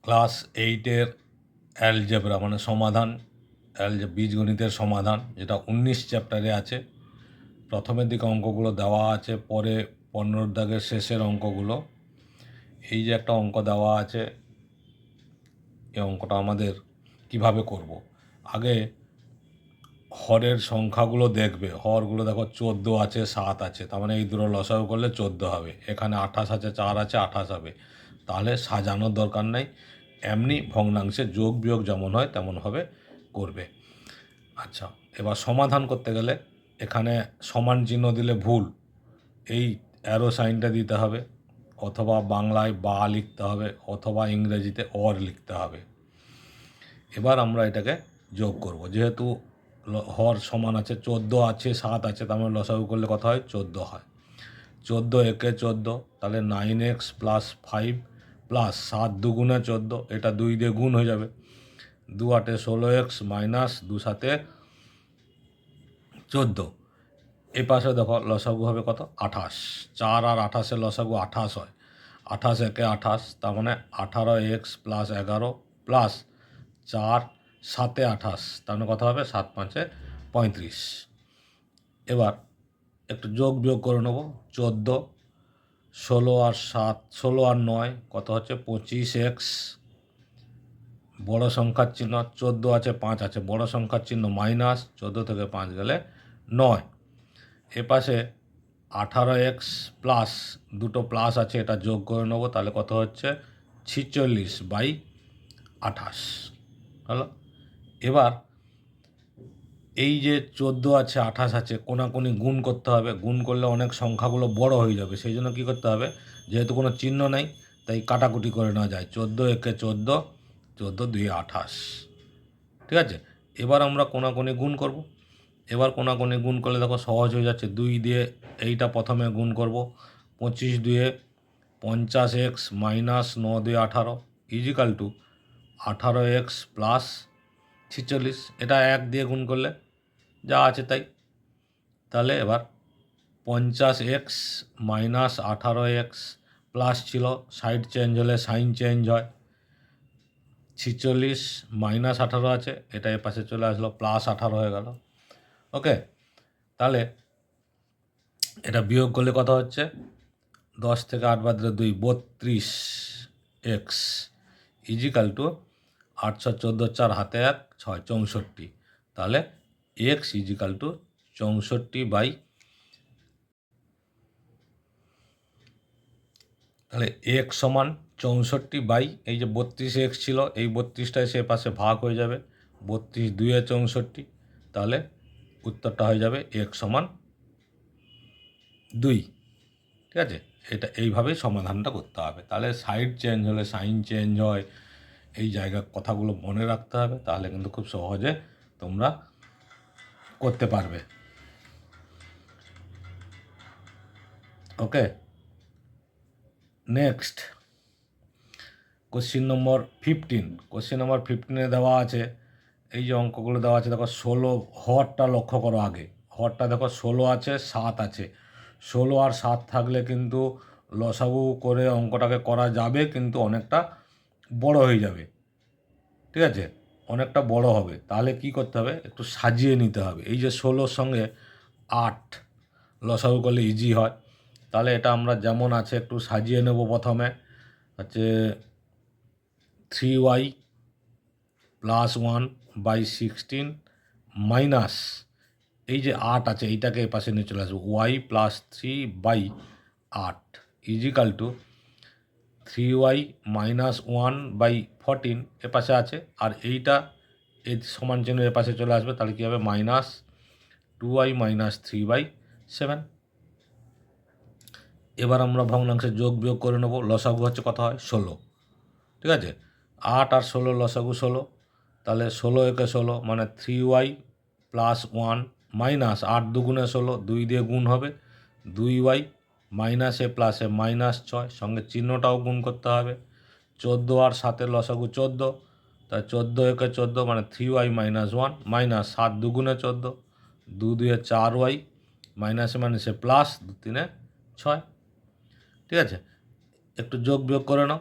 Class 8-এর algebra মানে সমাধান, বীজগণিতের সমাধান, যেটা 19 চ্যাপ্টারে আছে। প্রথমের দিকে অঙ্কগুলো দেওয়া আছে, পরে 15 দাগের শেষের অঙ্কগুলো। এই যে একটা অঙ্ক দেওয়া আছে, এই অঙ্কটা আমাদের কিভাবে করব। আগে হরের সংখ্যাগুলো দেখবে। হরগুলো দেখো 14 আছে, 7 আছে, তার মানে এই দুটো লসাগু করলে 14 হবে। এখানে 28 আছে, 4 আছে, 28 হবে। তাহলে সাজানোর দরকার নেই, এমনি ভগ্নাংশে যোগ বিয়োগ যেমন হয় তেমনভাবে করবে। আচ্ছা, এবার সমাধান করতে গেলে এখানে সমান চিহ্ন দিলে ভুল, এই অ্যারো সাইনটা দিতে হবে, অথবা বাংলায় বা লিখতে হবে, অথবা ইংরেজিতে অর লিখতে হবে। এবার আমরা এটাকে যোগ করব। যেহেতু হর সমান আছে, 14 আছে, 7 আছে, তার মানে লসাগু করলে কত হয়? 14 হয়। 14 একে 14, তাহলে 9x প্লাস 5 প্লাস 7 দুগুণে 14, এটা 2 দিয়ে গুণ হয়ে যাবে। 2 8-এ 16x মাইনাস 2 7-এ 14। এই পাশে দেখো লসাগু হবে কত? 28। 4 আর 28-এর লসাগু 28 হয়। 28 একে 28, তার মানে 18x প্লাস 11 প্লাস 4 7-এ 28, তার মানে কত হবে? 7 5-এ 35। এবার একটু যোগ বিয়োগ করে নেব। 14, 16 আর 7, 16 আর 9 কত হচ্ছে? 25x, বড় সংখ্যার চিহ্ন 14 আছে, 5 আছে, বড় সংখ্যার চিহ্ন মাইনাস, 14 থেকে 5 গেলে 9। এপাশে 18x প্লাস, দুটো প্লাস আছে, এটা যোগ করে নেবো, তাহলে কত হচ্ছে? 46/28 হলো। এবার এই যে 14 আছে, 28 আছে, কোনাকুনি গুণ করতে হবে। গুণ করলে অনেক সংখ্যাগুলো বড় হয়ে যাবে, সেই জন্য কী করতে হবে? যেহেতু কোনো চিহ্ন নেই, তাই কাটাকুটি করে নেওয়া যায়। 14 একে 14, 14 2 28, ঠিক আছে। এবার আমরা কোনাকুনি গুণ করব। এবার কোনাকুনি গুণ করলে দেখো সহজ হয়ে যাচ্ছে। 2 দিয়ে এইটা প্রথমে গুণ করব। 25 2-এ 50x minus 9 2 18 is equal to 18x plus 46। এটা 1 দিয়ে গুণ করলে যা আছে তাই। তাহলে এবার 50x মাইনাস 18x প্লাস ছিল, সাইড চেঞ্জ হলে সাইন চেঞ্জ হয়। 46 মাইনাস 18 আছে, এটা এ পাশে চলে আসলো, প্লাস 18 হয়ে গেল। ওকে, তাহলে এটা বিয়োগ করলে কত হচ্ছে? 10 থেকে 8 বাদ দিলে 2, 32x ইজিক্যাল টু 8 14 4 হাতে 1 6 64। তাহলে এক্স ইজিক্যাল টু 64 তাহলে এক্স সমান 64 এই যে 32x ছিল, এই 32টায় সে পাশে ভাগ হয়ে যাবে। 32 2-এ 64, তাহলে উত্তরটা হয়ে যাবে এক্স সমান 2। ঠিক আছে, এটা এইভাবেই সমাধানটা করতে হবে। তাহলে সাইড চেঞ্জ হলে সাইন চেঞ্জ হয়, এই জায়গার কথাগুলো মনে রাখতে হবে, তাহলে কিন্তু খুব সহজে তোমরা করতে পারবে। Okay, next question number 15। Question number 15-এ দেওয়া আছে, এই যে অঙ্কগুলো দেওয়া আছে দেখো, 16 হরটা লক্ষ্য করো আগে। হরটা দেখো 16 আছে, 7 আছে। 16 আর 7 থাকলে কিন্তু লসাগু করে অঙ্কটাকে করা যাবে, কিন্তু অনেকটা বড় হয়ে যাবে। ঠিক আছে, অনেকটা বড় হবে। তাহলে কি করতে হবে? একটু সাজিয়ে নিতে হবে। এই যে 16-র সঙ্গে 8 লসাগু করলে ইজি হয়, তাহলে এটা আমরা যেমন আছে একটু সাজিয়ে নেব। প্রথমে হচ্ছে 3y প্লাস 1/16 মাইনাস, এই যে 8 আছে এইটাকে এ পাশে নিয়ে চলে আসবো, y plus 3/8 is equal to 3y minus 1/14 এ পাশে আছে, আর এইটা এই সমান চিহ্ন এ পাশে চলে আসবে, তাহলে কী হবে? Minus 2y minus 3/7। এবার আমরা ভগ্নাংশে যোগ বিয়োগ করে নেবো। লসাগু হচ্ছে কত হয়? 16। ঠিক আছে, 8 আর 16 লসাগু 16, তাহলে 16 একে 16 মানে 3y প্লাস 1 মাইনাস 8 দুগুণে 16, 2 দিয়ে গুণ হবে, 2y মাইনাসে প্লাসে মাইনাস 6, সঙ্গে চিহ্নটাও গুণ করতে হবে। 14 আর 7-এর লসাগু 14, তাই 14 একে 14 মানে 3y মাইনাস 1 মাইনাস 7 দুগুণে 14, 2 2-এ 4y মাইনাসে মাইনাসে প্লাস 2 3-এ 6। ঠিক আছে, একটু যোগ বিয়োগ করে নাও,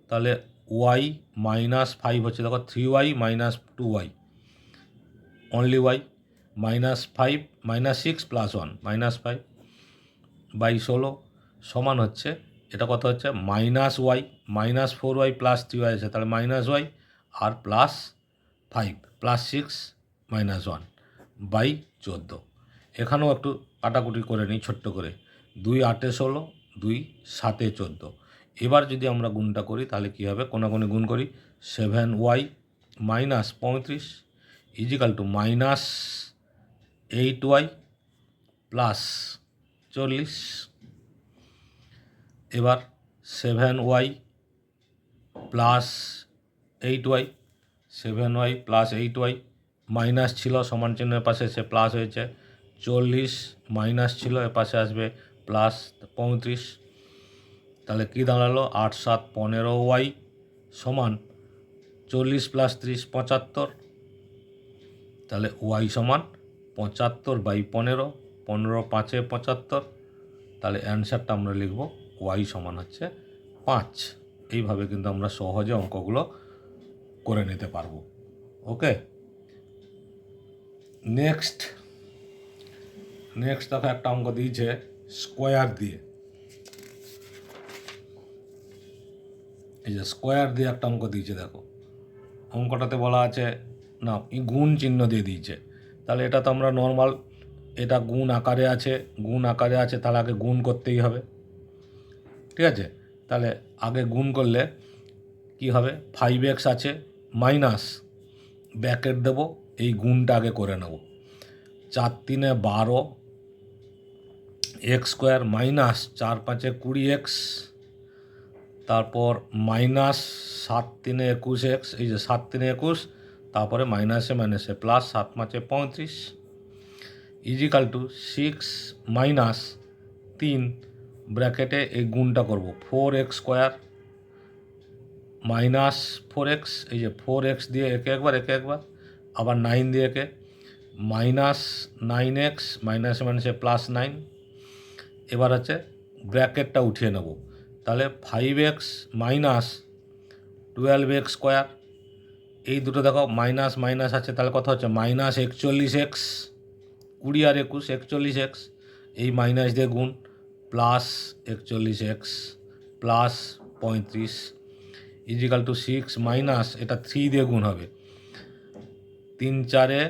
তাহলে ওয়াই মাইনাস 5 হচ্ছে, দেখো 3y minus 2y, only y, minus 5 minus 6 plus 1 minus 5 by 16 সমান হচ্ছে, এটা কত হচ্ছে minus Y, minus 4y plus 3y আছে, তাহলে মাইনাস ওয়াই আর প্লাস 5 প্লাস 6 মাইনাস 1 বাই 14। এখানেও একটু কাটাকুটি করে নিই ছোট্ট করে, 2 8 16, 2 7 14। এবার যদি আমরা গুণটা করি তাহলে কী হবে, কোনাকুনি গুণ করি, 7y minus 35 is equal to minus 8y plus 40। এবার 7y plus 8y, 7y plus 8y, minus ছিল সমান চিহ্নের পাশে সে প্লাস হয়েছে, 40 মাইনাস ছিল এর পাশে আসবে প্লাস 35, তাহলে কী দাঁড়ালো 8 7 15y সমান 40 প্লাস 30 75, তাহলে ওয়াই সমান 75 বাই 15, 15 5 75, তাহলে অ্যান্সারটা আমরা লিখব ওয়াই সমান হচ্ছে 5। এইভাবে কিন্তু আমরা সহজে অঙ্কগুলো করে নিতে পারবো। ওকে, নেক্সট দেখো একটা অঙ্ক দিয়েছে স্কোয়ার দিয়ে, এই যে স্কোয়ার দিয়ে একটা অঙ্ক দিয়েছে, দেখো অঙ্কটাতে বলা আছে না গুণ চিহ্ন দিয়ে দিয়েছে, তাহলে এটা তো আমরা নর্মাল, এটা গুণ আকারে আছে, তাহলে আগে গুণ করতেই হবে, ঠিক আছে। তাহলে আগে গুণ করলে কি হবে, 5x আছে মাইনাস ব্র্যাকেট দেব, এই গুণটা আগে করে নেব, 4 3 12 x স্কোয়ার মাইনাস 4 5 20x, তারপর মাইনাস 7 3 21x, এই যে 7 3 21, তারপরে মাইনাসে প্লাস 7 5 35 ইজিক্যাল টু 6 মাইনাস 3 ব্র্যাকেটে এই গুণটা করব, 4x স্কোয়ার মাইনাস 4x, এই যে 4x দিয়ে একে একবার আবার 9 দিয়ে একে, মাইনাস 9x মাইনাসে প্লাস 9, এবার হচ্ছে ব্র্যাকেটটা উঠিয়ে নেব, তাহলে 5x মাইনাস 12x স্কোয়ার, এই দুটো দেখো মাইনাস মাইনাস আছে, তাহলে কত হচ্ছে মাইনাস 41x, 20 আর 21 41x, এই মাইনাস দিয়ে গুণ, plus 41x plus 35 is equal to 6 minus, এটা 3 দিয়ে গুণ হবে, 3 4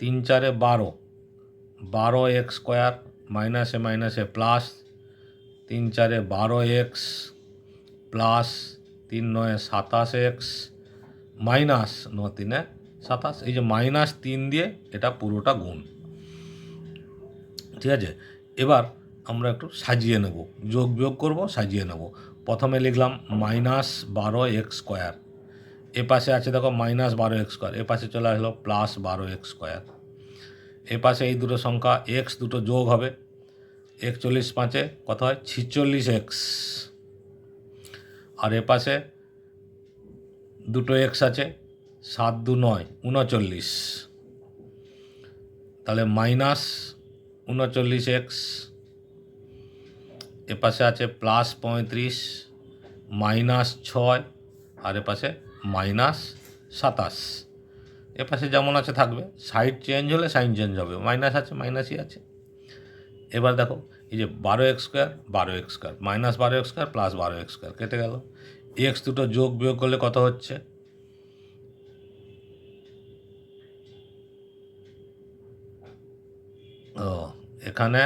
12 12x স্কোয়ার মাইনাসে plus 3 4 12x plus 3 9 27x minus 9 3 27, এই যে মাইনাস 3 দিয়ে এটা পুরোটা গুণ, ঠিক আছে। এবার আমরা একটু সাজিয়ে নেব, যোগ বিয়োগ করব, সাজিয়ে নেব। প্রথমে লিখলাম মাইনাস 12x স্কোয়ার, এ পাশে আছে দেখো মাইনাস 12x স্কোয়ার, এ পাশে চলে আসলো প্লাস 12x স্কোয়ার, এ পাশে এই দুটো সংখ্যা এক্স দুটো যোগ হবে, 41 5 কত হয় 46x, আর এ পাশে দুটো এক্স আছে, 7 2 9 39, তাহলে মাইনাস 39x, এ পাশে আছে প্লাস 35 মাইনাস 6, আর এ পাশে মাইনাস 27, এ পাশে যেমন আছে থাকবে, সাইড চেঞ্জ হলে সাইন চেঞ্জ হবে, মাইনাস আছে মাইনাসই আছে। এবার দেখো এই যে 12x square minus 12x square plus 12x square কেটে গেল, এক্স দুটো যোগ বিয়োগ করলে কত হচ্ছে, ও এখানে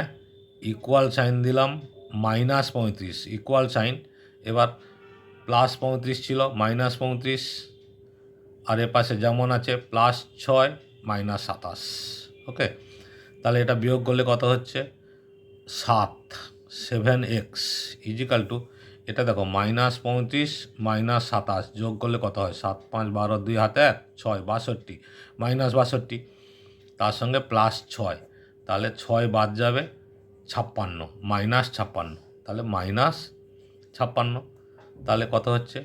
ইকুয়াল সাইন দিলাম, মাইনাস 35 ইকুয়াল সাইন, এবার প্লাস 35 ছিল মাইনাস 35, আর এ পাশে যেমন আছে প্লাস 6 মাইনাস 27, ওকে। তাহলে এটা বিয়োগ করলে কত হচ্ছে 7 ইজিক্যাল টু, এটা দেখো মাইনাস 35 মাইনাস 27 যোগ করলে কত হয় 7 5 12 2 হাতে 1 6 62 মাইনাস 62, তার সঙ্গে প্লাস 6, তাহলে 6 বাদ যাবে 56 মাইনাস 56, তাহলে মাইনাস 56, তাহলে কত হচ্ছে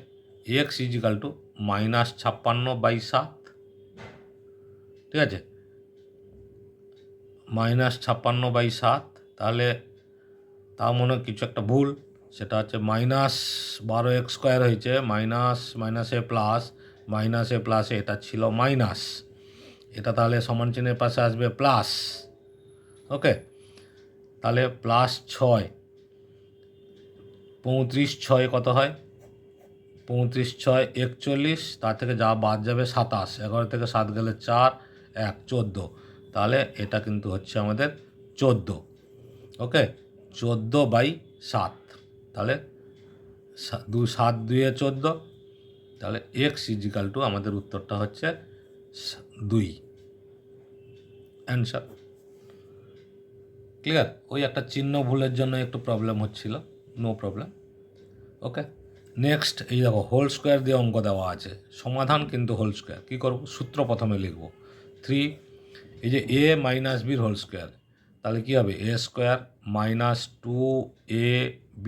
এক্স ইজিক্যাল টু মাইনাস 56/7, ঠিক আছে, মাইনাস 56/7, তাহলে তাও মনে হয় কিছু একটা ভুল, সেটা হচ্ছে -12x² হয়েছে, মাইনাস মাইনাসে প্লাস, মাইনাসে প্লাসে এটা ছিল মাইনাস, এটা তাহলে সমান চিহ্নের পাশে আসবে প্লাস। ওকে, তাহলে +6, 35×6 কত হয়? 35×6 41, তার থেকে যা বাদ যাবে 27, 11 থেকে 7 গেলে 4, 1, 14, তাহলে এটা কিন্তু হচ্ছে আমাদের 14। ওকে, 14/7, তাহলে 7 2 14, তাহলে x = আমাদের উত্তরটা হচ্ছে 2, অ্যান্সার। ক্লিয়ার? ওই একটা চিহ্ন ভুলের জন্য একটু প্রবলেম হচ্ছিল, নো প্রবলেম। ওকে, নেক্সট এই দেখো হোল স্কোয়ার দিয়ে অঙ্ক দেওয়া আছে, সমাধান কিন্তু হোল স্কোয়ার। কী করব? সূত্র প্রথমে লিখব 3, এই যে a - b হোল স্কোয়ার, তাহলে কী হবে? a² - 2ab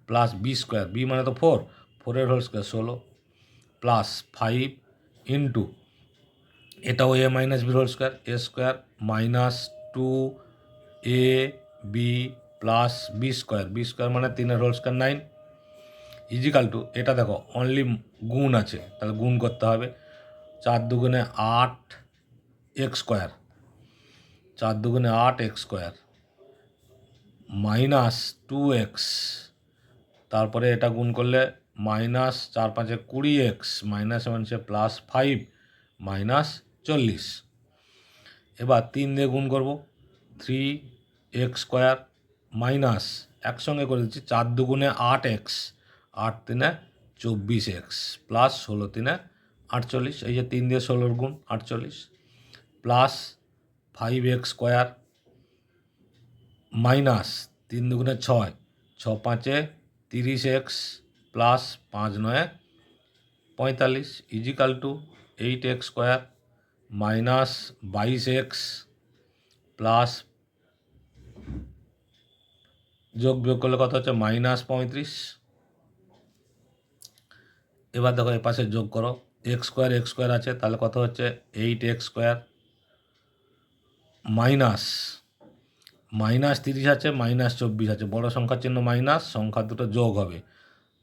plus b square, b মানে তো 4, 4-এর হোল স্কোয়ার 16, প্লাস 5 ইন্টু এটাও a - b whole square, a² - 2ab plus b square, b square মানে 3-এর হোল স্কোয়ার 9, = এটা দেখো অনলি গুণ আছে, তাহলে গুণ করতে হবে। 4 দুগুণে 8 x², 4 দুগুণে 8 x² মাইনাস 2x, তারপরে এটা গুণ করলে -4 × 5 = 20x, -7 +5 -40। এবার 3 দিয়ে গুণ করব, 3x² মাইনাস, একসঙ্গে করে দিচ্ছি, 4 দুগুণে 8x, 8 3 24x প্লাস 16 3 48, এই যে 3 দিয়ে 16-র গুণ 48, প্লাস 5x² মাইনাস 3 দুগুণে 6, 6 5 30x plus 5 9 45, = 8x² minus 22x plus, যোগ বিয়োগ করলে কত হচ্ছে? -35। এবার দেখো এ পাশে যোগ করো, x² আছে, তাহলে কত হচ্ছে? 8x² মাইনাস -30 আছে, -24 আছে, বড় সংখ্যার চিহ্ন মাইনাস, সংখ্যা দুটো যোগ হবে,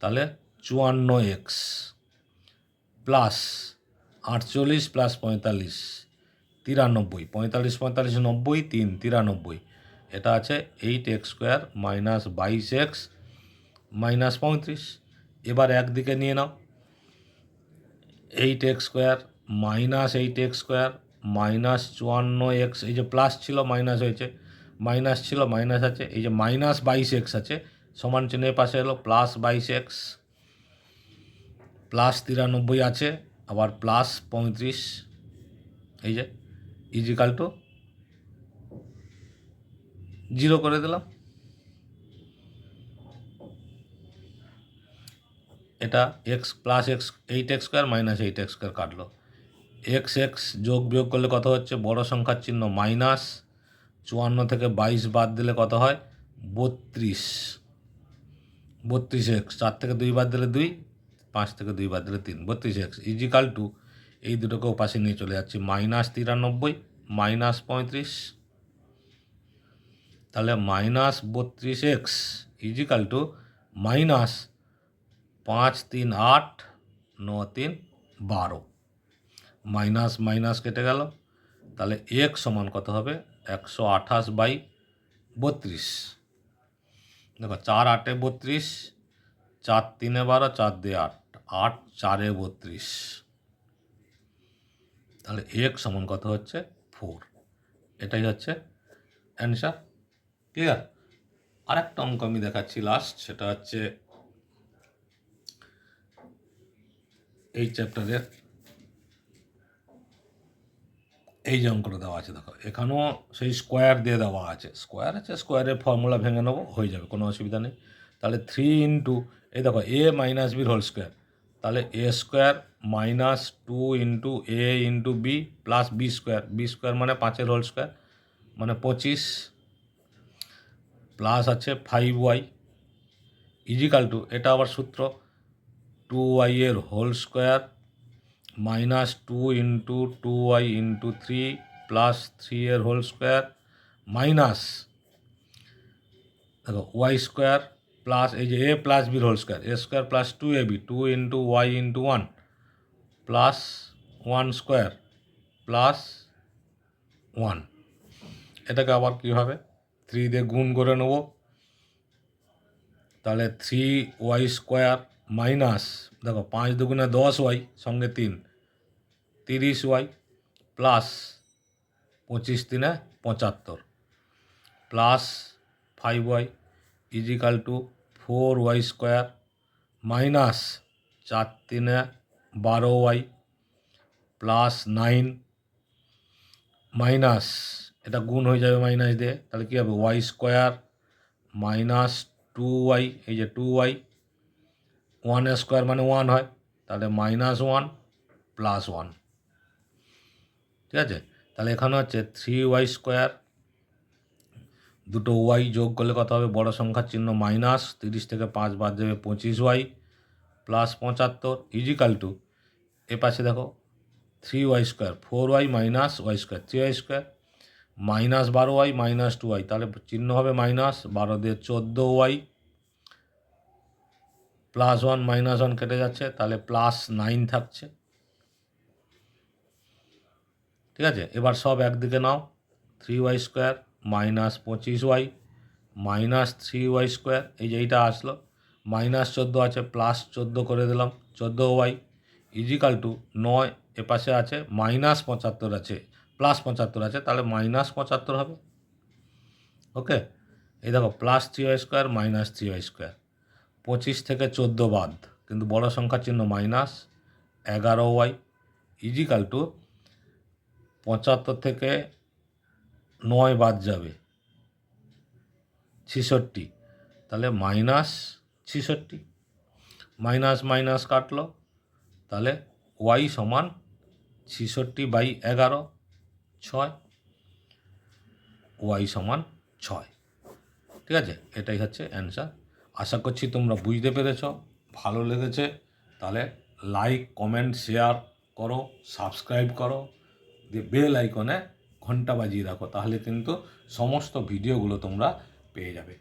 তাহলে 54x প্লাস 48 প্লাস 45 93, 45 45 90, 3 93, এটা আছে 8x² মাইনাস 22x মাইনাস 35। এবার একদিকে নিয়ে নাও, 8x² minus 8x² minus 54x, এই যে প্লাস ছিল মাইনাস হয়েছে, মাইনাস ছিল মাইনাস আছে, এই যে মাইনাস 22x আছে, সমান চিহ্নের পাশে এলো প্লাস 22x, প্লাস 93 আছে, আবার প্লাস 35, এই যে = 0 করে দিলাম। এটা x plus x, 8x² minus 8x² কাটলো, x যোগ বিয়োগ করলে কত হচ্ছে? বড় সংখ্যার চিহ্ন মাইনাস, 54 থেকে 22 বাদ দিলে কত হয়? 32, 32x, 4 থেকে 2 বাদ দিলে 2, 5 থেকে 2 বাদ দিলে 3, 32x = এই দুটোকে ওপাশে নিয়ে চলে যাচ্ছি, -93 মাইনাস 35, তাহলে -32x = মাইনাস 5 3 8 9 3 12, মাইনাস মাইনাস কেটে গেল, তাহলে x সমান কত হবে? 128/32। দেখো 4 8 32, 4 3 12, 4 2 8, 8 4 32, তাহলে x সমান কত হচ্ছে? 4। এটাই হচ্ছে অ্যান্সার। ক্লিয়ার? আরেকটা অঙ্ক আমি দেখাচ্ছি লাস্ট, সেটা হচ্ছে এই চ্যাপ্টারের এই যে অঙ্কটা দেওয়া আছে, দেখো এখানেও সেই স্কোয়ার দিয়ে দেওয়া আছে, স্কোয়ারের ফর্মুলা ভেঙে নেবো, হয়ে যাবে, কোনো অসুবিধা নেই। তাহলে 3 ইন্টু, এই দেখো a - b হোল স্কোয়ার, তাহলে a² minus 2 into a into b plus b square, b square মানে 5-এর হোল স্কোয়ার মানে 25, প্লাস আছে 5y = এটা আবার সূত্র 2y এর whole square minus 2 into 2y into 3 plus 3 এর হোল স্কোয়ার মাইনাস, দেখো y² প্লাস এই যে এ প্লাস বির whole square, a square plus 2ab, 2 into y into 1 plus 1 square plus 1। এটাকে আবার কী হবে, 3 দিয়ে গুণ করে নেব, তাহলে 3y স্কোয়ার মাইনাস, দেখো 5 দুগুণে 10y সঙ্গে 3, 30y plus 25 3 75 plus 5y is equal to 4y square minus 4 3 12y plus 9 minus, এটা গুণ হয়ে যাবে মাইনাস দিয়ে, তাহলে কী হবে y স্কোয়ার মাইনাস 2y, এই যে 2y, 1 স্কোয়ার মানে 1 হয়, তাহলে মাইনাস 1 প্লাস 1। ঠিক আছে, তাহলে এখানে হচ্ছে 3y স্কোয়ার, দুটো ওয়াই যোগ করলে কত হবে, বড় সংখ্যার চিহ্ন মাইনাস, 30 থেকে 5 বাদ যাবে 25y প্লাস 75 ইজিক্যাল টু, এ পাশে দেখো 3y square, 4y minus y square, 3y square minus 12y minus 2y, তাহলে চিহ্ন হবে মাইনাস, 12 দিয়ে 14y প্লাস 1 মাইনাস 1 কেটে যাচ্ছে, তাহলে প্লাস 9 থাকছে। ঠিক আছে, এবার সব একদিকে নাও, 3y square minus 25y minus 3y square, এই যে এইটা আসলো, মাইনাস 14 আছে প্লাস 14 করে দিলাম, 14y ইজিক্যাল টু 9, এপাশে আছে মাইনাস 75 আছে প্লাস 75 আছে, তাহলে মাইনাস 75 হবে। ওকে, এই দেখো plus 3y square minus 3y square, 25 থেকে 14 বাদ, কিন্তু বড় সংখ্যার চিহ্ন মাইনাস, 11y ইজিক্যাল টু 75 থেকে 9 বাদ যাবে 66, তাহলে মাইনাস 66, মাইনাস মাইনাস কাটলো, তাহলে ওয়াই সমান 66/11, 6, ওয়াই সমান 6। ঠিক আছে, এটাই হচ্ছে অ্যান্সার। আশা করছি তোমরা বুঝতে পেরেছ, ভালো লেগেছে তাহলে লাইক কমেন্ট শেয়ার করো, সাবস্ক্রাইব করো, দিয়ে বেল আইকনে ঘন্টা বাজিয়ে রাখো, তাহলে কিন্তু সমস্ত ভিডিওগুলো তোমরা পেয়ে যাবে।